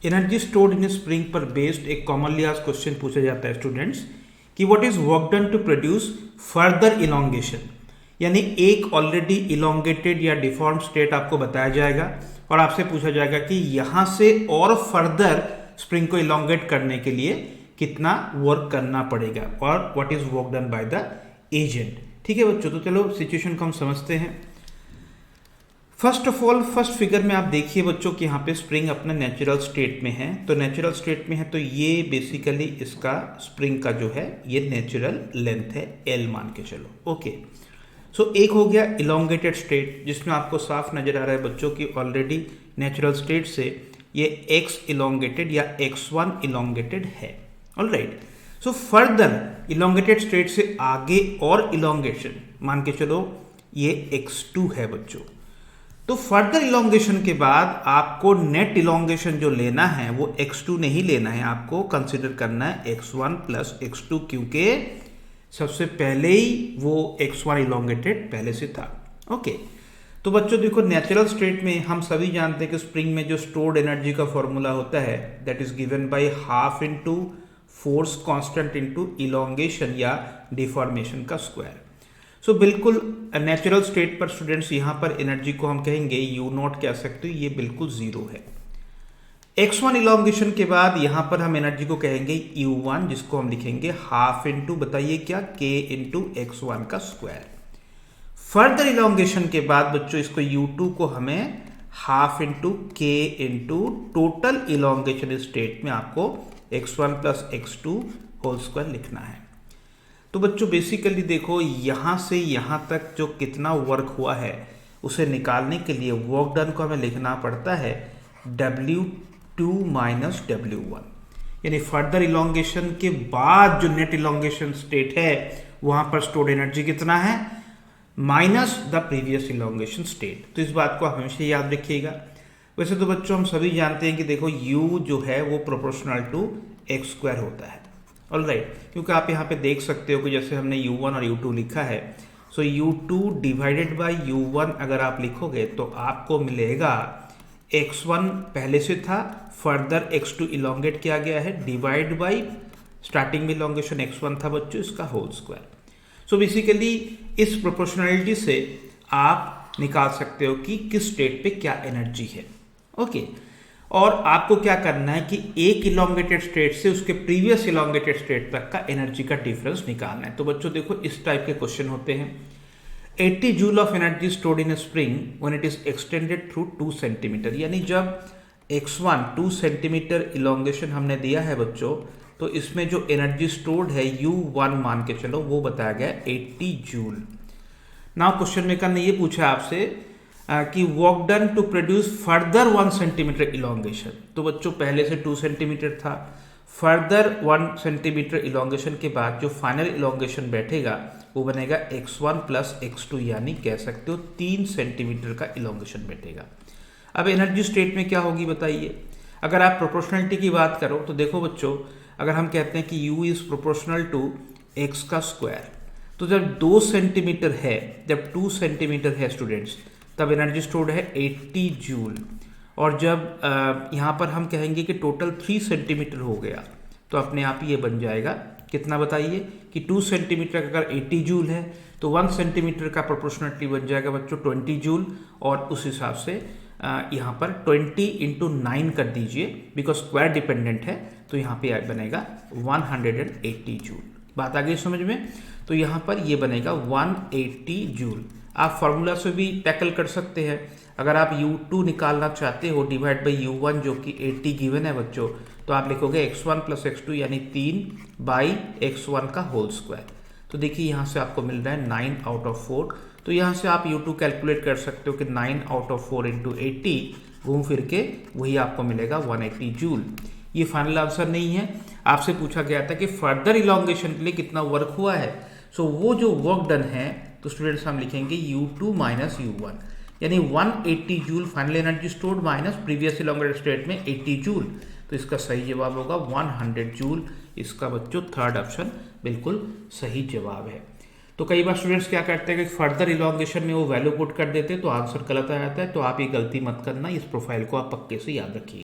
Energy stored in spring पर based एक commonly आज क्वेश्चन पूछा जाता है स्टूडेंट्स कि what is work done to produce further elongation. यानी एक ऑलरेडी इलोंगेटेड या डिफॉर्म स्टेट आपको बताया जाएगा और आपसे पूछा जाएगा कि यहाँ से और फर्दर स्प्रिंग को इलोंगेट करने के लिए कितना वर्क करना पड़ेगा और what is work done by the agent. ठीक है बच्चों, तो चलो सिचुएशन को हम समझते हैं। First of all first figure में आप देखिए बच्चों कि यहाँ पे स्प्रिंग अपना नेचुरल स्टेट में है। तो नेचुरल स्टेट में है तो ये बेसिकली इसका स्प्रिंग का जो है ये नेचुरल लेंथ है L मान के चलो। ओके, सो एक हो गया इलोंगेटेड स्टेट जिसमें आपको साफ नजर आ रहा है बच्चों की ऑलरेडी नेचुरल स्टेट से ये x इलोंगेटेड या x1 इलोंगेटेड है। Alright, so further elongated state से आगे और इलोंगेशन मान के चलो ये x2 है बच्चों। तो फर्दर इलोंगेशन के बाद आपको नेट इलोंगेशन जो लेना है वो x2 नहीं लेना है, आपको कंसिडर करना है x1 प्लस x2 क्योंकि सबसे पहले ही वो x1 इलोंगेटेड पहले से था। ओके, तो बच्चों देखो नेचुरल स्टेट में हम सभी जानते हैं कि स्प्रिंग में जो स्टोर्ड एनर्जी का फॉर्मूला होता है that is given by half into force constant into elongation या डिफॉर्मेशन का स्क्वायर। सो बिल्कुल नेचुरल स्टेट पर स्टूडेंट्स यहाँ पर एनर्जी को हम कहेंगे यू नॉट कह सकते हो, ये बिल्कुल जीरो है। x1 इलोंगेशन के बाद यहाँ पर हम एनर्जी को कहेंगे u1 जिसको हम लिखेंगे हाफ इंटू बताइए क्या k इंटू x1 का स्क्वायर। फर्दर इलोंगेशन के बाद बच्चों इसको u2 को हमें half into k into total elongation state में आपको x1 plus x2 whole square लिखना है। तो बच्चों बेसिकली देखो यहाँ से यहाँ तक जो कितना वर्क हुआ है उसे निकालने के लिए वर्क डन को हमें लिखना पड़ता है W2 माइनस W1। यानी फर्दर इलोंगेशन के बाद जो नेट इलोंगेशन स्टेट है वहाँ पर स्टोर्ड एनर्जी कितना है minus the previous elongation state. तो इस बात को हमेशा याद रखिएगा। वैसे तो बच्चों हम सभी जानते हैं कि देखो U जो है वो प्रोपोर्शनल टू x स्क्वायर होता है। ऑलराइट, क्योंकि आप यहाँ पे देख सकते हो कि जैसे हमने u1 और u2 लिखा है, सो u2 डिवाइडेड बाय u1 अगर आप लिखोगे तो आपको मिलेगा x1 पहले से था, फर्दर x2 इलोंगेट किया गया है, डिवाइड बाय स्टार्टिंग में इलोंगेशन x1 था बच्चों इसका होल स्क्वायर। सो बेसिकली इस प्रोपोर्शनलिटी से आप निकाल सकते हो कि किस स्टेट पे क्या एनर्जी है। ओके, और आपको क्या करना है कि एक इलोंगेटेड स्टेट से उसके प्रीवियस इलोंगेटेड स्टेट तक का एनर्जी का डिफरेंस निकालना है। तो बच्चों देखो इस टाइप के क्वेश्चन होते हैं। 80 joule of energy stored in spring when it is extended through 2 centimetre. यानी जब x1 2 सेंटीमीटर इलोंगेशन हमने दिया है बच्चों तो इसमें जो एनर्जी स्टोर्ड है u1 मान के चलो वो बताया गया 80 जूल। नाउ क्वेश्चन मेकर ने ये पूछा आपसे कि work done to produce further 1 centimetre elongation. तो बच्चों पहले से 2 सेंटीमीटर था, फर्दर 1 सेंटीमीटर इलोंगेशन के बाद जो फाइनल इलोंगेशन बैठेगा वो बनेगा x1 प्लस x2 यानी कह सकते हो 3 सेंटीमीटर का इलोंगेशन बैठेगा। अब एनर्जी स्टेट में क्या होगी बताइए। अगर आप प्रोपोर्शनलिटी की बात करो तो देखो बच्चों अगर हम कहते हैं कि u is proportional to x का स्क्वायर, तो जब 2 सेंटीमीटर है, जब 2 सेंटीमीटर है स्टूडेंट्स तब एनर्जी स्टोर्ड है 80 जूल। और जब यहाँ पर हम कहेंगे कि टोटल 3 सेंटीमीटर हो गया तो अपने आप ये बन जाएगा कितना बताइए कि 2 सेंटीमीटर अगर 80 जूल है तो 1 सेंटीमीटर का प्रोपोर्शनलिटी बन जाएगा बच्चों 20 जूल। और उस हिसाब से यहाँ पर 20 इंटू 9 कर दीजिए बिकॉज स्क्वायर डिपेंडेंट है तो यहाँ पे बनेगा 180 जूल। बात आ गई समझ में। तो यहाँ पर ये बनेगा 180 जूल। आप फार्मूला से भी टैकल कर सकते हैं। अगर आप u2 निकालना चाहते हो डिवाइड बाई u1 जो कि 80 गिवन है बच्चों तो आप लिखोगे x1 प्लस x2 यानी 3 बाई x1 का होल स्क्वायर। तो देखिए यहाँ से आपको मिल रहा है 9 आउट ऑफ 4। तो यहाँ से आप u2 कैलकुलेट कर सकते हो कि 9 आउट ऑफ 4 इंटू 80 घूम फिर के वही आपको मिलेगा 180 जूल। ये फाइनल आंसर नहीं है, आपसे पूछा गया था कि फर्दर इलोंगेशन के लिए कितना वर्क हुआ है। सो वो जो वर्क डन है तो स्टूडेंट्स हम लिखेंगे u2 माइनस u1 यानी 180 joule final energy stored minus previous elongated state में 80 जूल। तो इसका सही जवाब होगा 100 जूल। इसका बच्चों थर्ड ऑप्शन बिल्कुल सही जवाब है। तो कई बार स्टूडेंट्स क्या करते हैं कि फर्दर इलोंगेशन में वो वैल्यू पुट कर देते हैं तो आंसर गलत आ जाता है। तो आप ये गलती मत करना, इस प्रोफाइल को आप पक्के से याद रखिए।